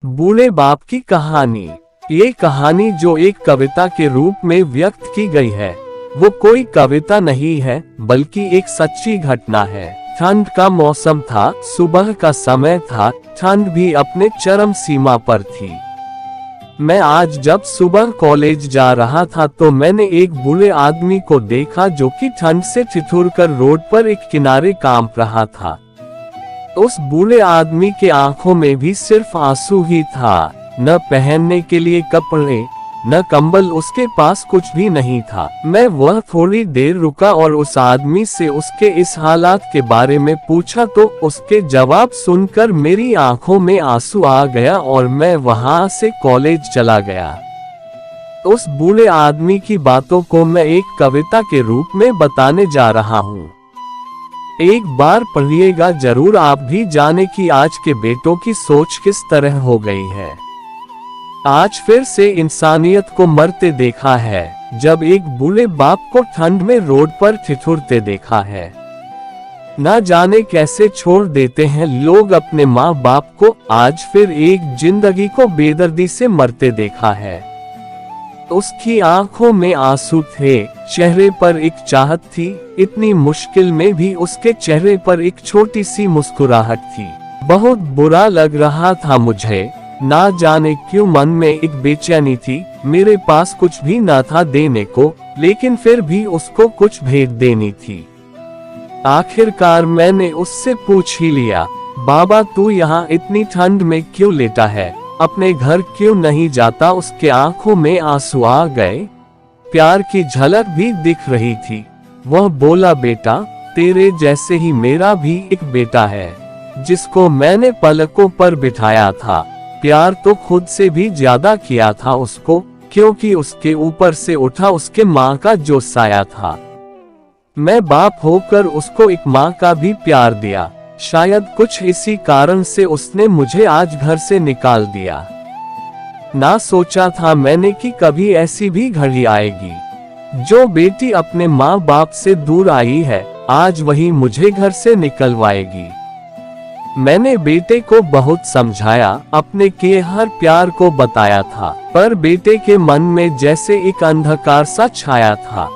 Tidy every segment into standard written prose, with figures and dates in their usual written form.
बूढ़े बाप की कहानी। ये कहानी जो एक कविता के रूप में व्यक्त की गई है, वो कोई कविता नहीं है बल्कि एक सच्ची घटना है। ठंड का मौसम था, सुबह का समय था, ठंड भी अपने चरम सीमा पर थी। मैं आज जब सुबह कॉलेज जा रहा था तो मैंने एक बूढ़े आदमी को देखा जो कि ठंड से ठिठुरकर रोड पर एक किनारे कांप रहा था। उस बूढ़े आदमी के आंखों में भी सिर्फ आंसू ही था। न पहनने के लिए कपड़े, न कंबल, उसके पास कुछ भी नहीं था। मैं वह थोड़ी देर रुका और उस आदमी से उसके इस हालात के बारे में पूछा तो उसके जवाब सुनकर मेरी आंखों में आंसू आ गया और मैं वहां से कॉलेज चला गया। उस बूढ़े आदमी की बातों को मैं एक कविता के रूप में बताने जा रहा हूँ। एक बार पढ़िएगा जरूर, आप भी जाने कि आज के बेटों की सोच किस तरह हो गई है। आज फिर से इंसानियत को मरते देखा है, जब एक बूढ़े बाप को ठंड में रोड पर ठिठुरते देखा है। ना जाने कैसे छोड़ देते हैं लोग अपने माँ बाप को। आज फिर एक जिंदगी को बेदर्दी से मरते देखा है। उसकी आंखों में आंसू थे, चेहरे पर एक चाहत थी। इतनी मुश्किल में भी उसके चेहरे पर एक छोटी सी मुस्कुराहट थी। बहुत बुरा लग रहा था मुझे। ना जाने क्यों मन में एक बेचैनी थी। मेरे पास कुछ भी ना था देने को, लेकिन फिर भी उसको कुछ भेंट देनी थी। आखिरकार मैंने उससे पूछ ही लिया, बाबा तू यहाँ इतनी ठंड में क्यों लेटा है, अपने घर क्यों नहीं जाता। उसके आंखों में आंसू आ गए, प्यार की झलक भी दिख रही थी। वह बोला, बेटा तेरे जैसे ही मेरा भी एक बेटा है, जिसको मैंने पलकों पर बिठाया था। प्यार तो खुद से भी ज्यादा किया था उसको, क्योंकि उसके ऊपर से उठा उसके माँ का जो साया था। मैं बाप होकर उसको एक माँ का भी प्यार दिया। शायद कुछ इसी कारण से उसने मुझे आज घर से निकाल दिया। ना सोचा था मैंने कि कभी ऐसी भी घड़ी आएगी। जो बेटी अपने माँ बाप से दूर आई है, आज वही मुझे घर से निकलवाएगी। मैंने बेटे को बहुत समझाया, अपने किए हर प्यार को बताया था, पर बेटे के मन में जैसे एक अंधकार सा छाया था।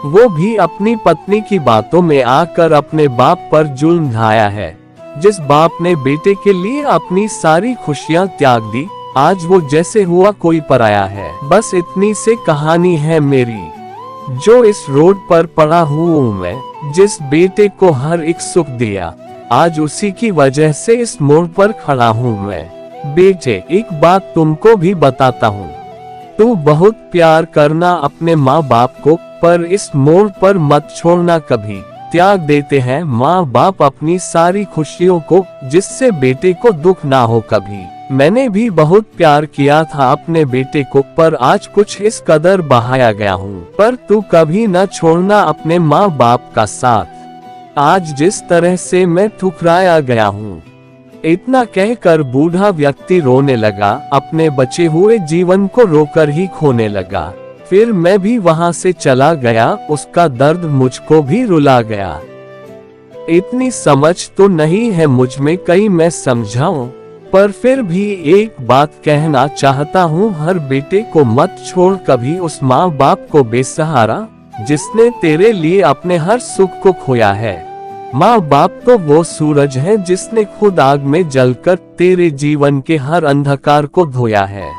वो भी अपनी पत्नी की बातों में आकर अपने बाप पर जुल्म ढाया है। जिस बाप ने बेटे के लिए अपनी सारी खुशियां त्याग दी, आज वो जैसे हुआ कोई पराया है। बस इतनी से कहानी है मेरी, जो इस रोड पर पड़ा हूँ मैं। जिस बेटे को हर एक सुख दिया, आज उसी की वजह से इस मोड़ पर खड़ा हूँ मैं। बेटे एक बात तुमको भी बताता हूँ, तू बहुत प्यार करना अपने माँ बाप को, पर इस मोड़ पर मत छोड़ना कभी। त्याग देते हैं माँ बाप अपनी सारी खुशियों को, जिससे बेटे को दुख ना हो कभी। मैंने भी बहुत प्यार किया था अपने बेटे को, पर आज कुछ इस कदर बहाया गया हूँ। पर तू कभी न छोड़ना अपने माँ बाप का साथ। आज जिस तरह से मैं ठुकराया गया हूँ। इतना कहकर बूढ़ा व्यक्ति रोने लगा, अपने बचे हुए जीवन को रोकर ही खोने लगा। फिर मैं भी वहां से चला गया, उसका दर्द मुझको भी रुला गया। इतनी समझ तो नहीं है मुझ में कहीं मैं समझाऊं, पर फिर भी एक बात कहना चाहता हूँ, हर बेटे को मत छोड़ कभी उस माँ बाप को बेसहारा, जिसने तेरे लिए अपने हर सुख को खोया है। माँ बाप तो वो सूरज है जिसने खुद आग में जलकर तेरे जीवन के हर अंधकार को धोया है।